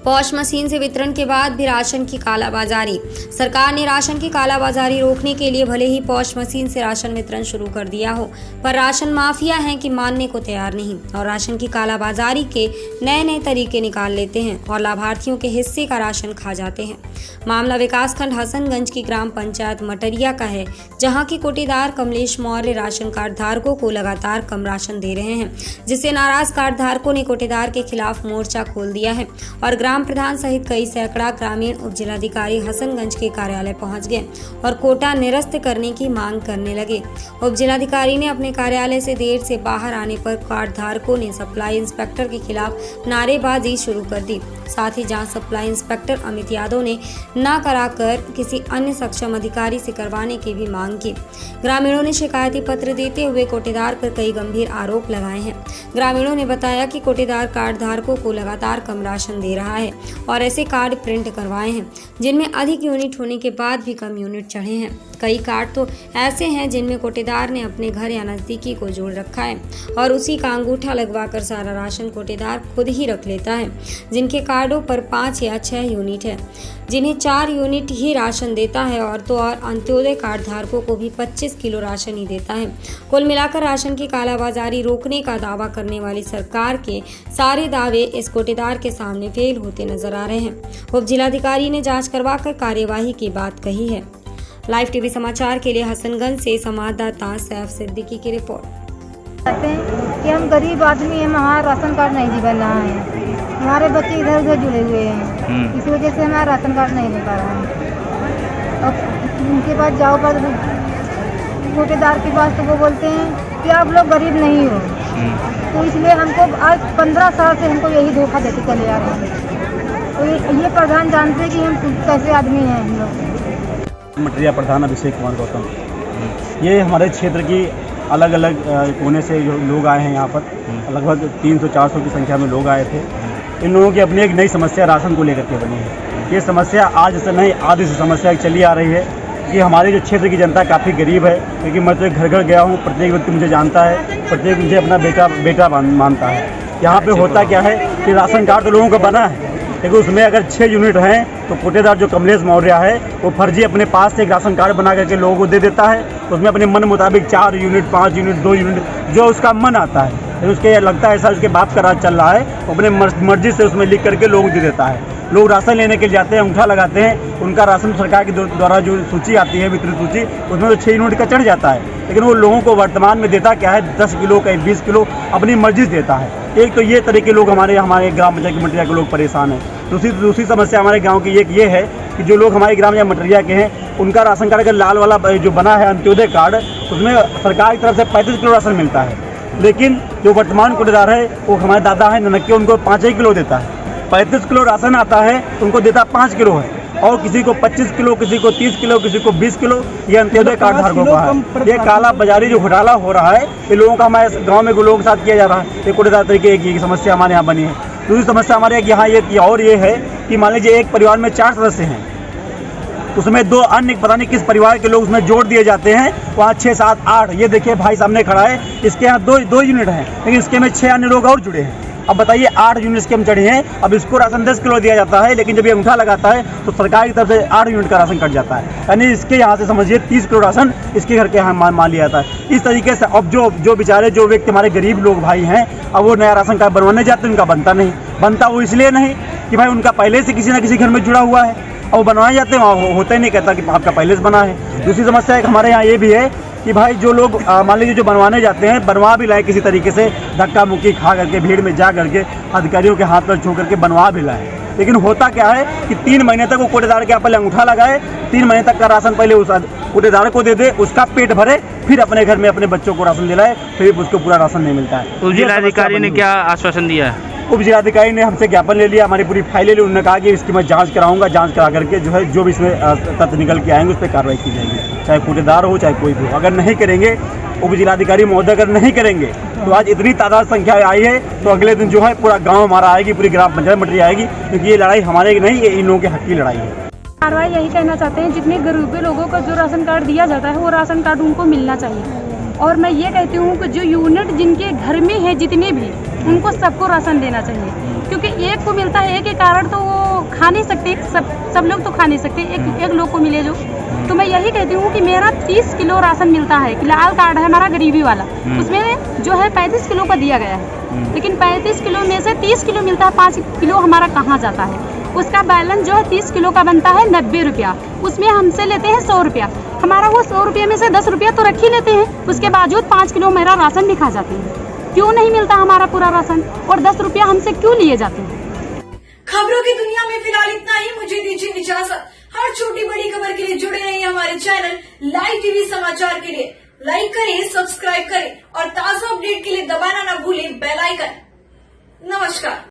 POS machine से वितरण के बाद भी राशन की कालाबाजारी। सरकार ने राशन की कालाबाजारी रोकने के लिए भले ही पॉश मशीन से राशन वितरण शुरू कर दिया हो, पर राशन माफिया हैं कि मानने को तैयार नहीं और राशन की कालाबाजारी के नए नए तरीके निकाल लेते हैं और लाभार्थियों के हिस्से का राशन खा जाते हैं। मामला विकासखंड हसनगंज की ग्राम पंचायत मटरिया का है, जहां की कोटेदार कमलेश मौर्य राशन कार्ड धारकों को लगातार कम राशन दे रहे हैं, जिससे नाराज कार्ड धारकों ने कोटेदार के खिलाफ मोर्चा खोल दिया है और ग्राम प्रधान सहित कई सैकड़ा ग्रामीण उप जिलाधिकारी हसनगंज के कार्यालय पहुंच गए और कोटा निरस्त करने की मांग करने लगे। उप जिलाधिकारी ने अपने कार्यालय से देर से बाहर आने पर कार्ड धारकों ने सप्लाई इंस्पेक्टर के खिलाफ नारेबाजी शुरू कर दी। साथ ही जांच सप्लाई इंस्पेक्टर अमित यादव ने न कराकर किसी अन्य सक्षम अधिकारी से करवाने की भी मांग की। ग्रामीणों ने शिकायती पत्र देते हुए कोटेदार पर कई गंभीर आरोप लगाए हैं। ग्रामीणों ने बताया कि कोटेदार कार्ड धारकों को लगातार कम राशन दे रहा है और ऐसे कार्ड प्रिंट करवाए हैं जिनमें अधिक यूनिट होने के बाद भी कम यूनिट चढ़े हैं। कई कार्ड तो ऐसे हैं जिनमें कोटेदार ने अपने घर या नजदीकी को जोड़ रखा है और उसी का अंगूठा लगवाकर सारा राशन कोटेदार खुद ही रख लेता है। जिनके कार्डों पर 5 या 6 यूनिट है, जिन्हें 4 यूनिट ही राशन देता है और अंत्योदय कार्ड धारकों को भी 25 किलो राशन ही देता है। कुल मिलाकर राशन की कालाबाजारी रोकने का दावा करने वाली सरकार के सारे दावे इस कोटेदार के सामने फेल होते नजर आ रहे हैं। उप जिलाधिकारी ने जांच करवाकर कार्यवाही की बात कही है। लाइव टीवी समाचार के लिए हसनगंज से संवाददाता सैफ सिद्दीकी की रिपोर्ट। कहते हैं कि हम गरीब आदमी हैं, हमारा राशन कार्ड नहीं जी बन रहा है, हमारे बच्चे इधर उधर जुड़े हुए हैं, इस वजह से हमारा राशन कार्ड नहीं हो पा रहा है। अब उनके पास जाओ पर कोटेदार के पास तो वो बोलते हैं कि आप लोग गरीब नहीं हो, तो इसलिए हमको आज 15 साल से हमको यही धोखा देते चले आ रहे हैं। तो ये प्रधान जानते हैं कि हम कैसे आदमी हैं। हम लोग मटरिया प्रधान अभिषेक कुमार गौतम, ये हमारे क्षेत्र की अलग अलग कोने से जो लोग आए हैं, यहाँ पर लगभग 300-400 की संख्या में लोग आए थे। इन लोगों की अपनी एक नई समस्या राशन को लेकर के बनी है। ये समस्या आज से नहीं, आदि से समस्या चली आ रही है कि हमारे जो क्षेत्र की जनता काफ़ी गरीब है, क्योंकि मैं तो घर घर गया हूँ, प्रत्येक व्यक्ति मुझे जानता है, प्रत्येक मुझे अपना बेटा मानता है। यहाँ पे होता क्या है कि राशन कार्ड तो लोगों का बना है, लेकिन उसमें अगर 6 यूनिट हैं तो कोटेदार जो कमलेश मौर्य है वो फर्जी अपने पास से एक राशन कार्ड बना करके लोगों को दे देता है। उसमें अपने मन मुताबिक 4 यूनिट, 5 यूनिट, 2 यूनिट जो उसका मन आता है, लेकिन उसके लगता है ऐसा उसके बाप का राज चल रहा है, वो अपने मर्जी से उसमें लिख करके लोगों को दे देता है। लोग राशन लेने के लिए जाते हैं, अंगूठा लगाते हैं, उनका राशन सरकार के द्वारा जो सूची आती है, वितरित सूची, उसमें तो 6 यूनिट का चढ़ जाता है, लेकिन वो लोगों को वर्तमान में देता क्या है, 10 किलो का 20 किलो अपनी मर्जी से देता है। एक तो ये तरह के लोग हमारे ग्राम पंचायत की मटरिया के लोग परेशान हैं। दूसरी समस्या हमारे गांव की एक ये है कि जो लोग हमारे ग्राम या मटरिया के हैं, उनका राशन कार्ड अगर लाल वाला जो बना है अंत्योदय कार्ड, उसमें सरकार की तरफ से 35 किलो राशन मिलता है, लेकिन जो वर्तमान कोटेदार है वो हमारे दादा है ननक्के, उनको 5 किलो देता है। 35 किलो राशन आता है, उनको देता 5 किलो है, और किसी को 25 किलो, किसी को 30 किलो, किसी को 20 किलो, ये अंत्योदय कार्ड धारकों का है। ये काला बाजारी जो घोटाला हो रहा है, ये लोगों का हमारे गांव में लोगों के साथ किया जा रहा है। ये कोटेदार तरीके की समस्या हमारे यहाँ बनी है। दूसरी समस्या हमारे यहाँ ये है कि मान लीजिए एक परिवार में 4 सदस्य हैं, उसमें 2 अन्य पता नहीं किस परिवार के लोग उसमें जोड़ दिए जाते हैं, वहाँ 6, 7, 8, ये देखिए भाई सामने खड़ा है, इसके यहाँ 2 यूनिट हैं, लेकिन इसके में 6 अन्य लोग और जुड़े हैं। अब बताइए 8 यूनिट के हम चढ़े हैं, अब इसको राशन 10 किलो दिया जाता है, लेकिन जब ये अंगूठा लगाता है तो सरकार की तरफ से 8 यूनिट का राशन कट जाता है, यानी इसके यहाँ से समझिए 30 किलो राशन इसके घर के यहाँ मान लिया जाता है। इस तरीके से अब जो बेचारे जो व्यक्ति हमारे गरीब लोग भाई हैं, अब वो नया राशन कार्ड बनवाने जाते हैं, उनका बनता वो इसलिए नहीं कि भाई उनका पहले से किसी न किसी घर में जुड़ा हुआ है, और वो बनवाए जाते हैं, वहाँ होता ही नहीं कहता कि आपका पहले से बना है। दूसरी समस्या एक हमारे यहाँ ये भी है कि भाई जो लोग मान लीजिए जो बनवाने जाते हैं, बनवा भी लाए किसी तरीके से, धक्का मुक्की खा करके, भीड़ में जा करके, अधिकारियों के हाथ पर छू करके बनवा भी लाए, लेकिन होता क्या है कि 3 महीने तक वो कोटेदार के पहले अंगूठा लगाए, 3 महीने तक का राशन पहले उस कोटेदार को दे दे, उसका पेट भरे, फिर अपने घर में अपने बच्चों को राशन दिलाए, फिर उसको पूरा राशन नहीं मिलता है। उप जिलाधिकारी ने क्या आश्वासन दिया है? उप जिलाधिकारी ने हमसे ज्ञापन ले लिया, हमारी पूरी फाइल ले ली। उन्होंने कहा कि इसकी मैं जांच कराऊंगा, जांच करा करके जो भी इसमें तथ्य निकल के आएंगे उस पर कार्रवाई की जाएगी, चाहे कोटेदार हो चाहे कोई भी हो। अगर नहीं करेंगे, उप जिलाधिकारी महोदय अगर नहीं करेंगे, तो आज इतनी तादाद संख्या आई है तो अगले दिन जो है पूरा गाँव हमारा आएगी, पूरी ग्राम पंचायत मटरिया आएगी, क्योंकि ये लड़ाई हमारे की नहीं, ये इन लोगों के हक की लड़ाई है। कार्रवाई यही कहना चाहते हैं, जितने गरीब लोगों का जो राशन कार्ड दिया जाता है वो राशन कार्ड उनको मिलना चाहिए। और मैं ये कहती हूँ कि जो यूनिट जिनके घर में है जितने भी, उनको सबको राशन देना चाहिए। क्योंकि एक को मिलता है, एक के कारण तो वो खा नहीं सकते, सब लोग तो खा नहीं सकते, एक लोग को मिले जो। तो मैं यही कहती हूँ कि मेरा 30 किलो राशन मिलता है, लाल कार्ड है हमारा गरीबी वाला, उसमें जो है 35 किलो का दिया गया है, लेकिन 35 किलो में से 30 किलो मिलता है, 5 किलो हमारा कहाँ जाता है? उसका बैलेंस जो है 30 किलो का बनता है 90 रुपया, उसमें हमसे लेते हैं 100 रुपया। हमारा वो 100 रुपये में से 10 रुपया तो रख ही लेते हैं, उसके बावजूद 5 किलो मेरा राशन भी खा जाते हैं। क्यों नहीं मिलता हमारा पूरा राशन और 10 रुपया हमसे क्यों लिए जाते हैं? खबरों की दुनिया में फिलहाल इतना ही। मुझे दीजिए इजाजत। हर छोटी बड़ी खबर के लिए जुड़े रहिए हमारे चैनल लाइव टीवी समाचार के लिए। लाइक करें, सब्सक्राइब करें और ताजा अपडेट के लिए दबाना ना भूलें बेल आइकन। नमस्कार।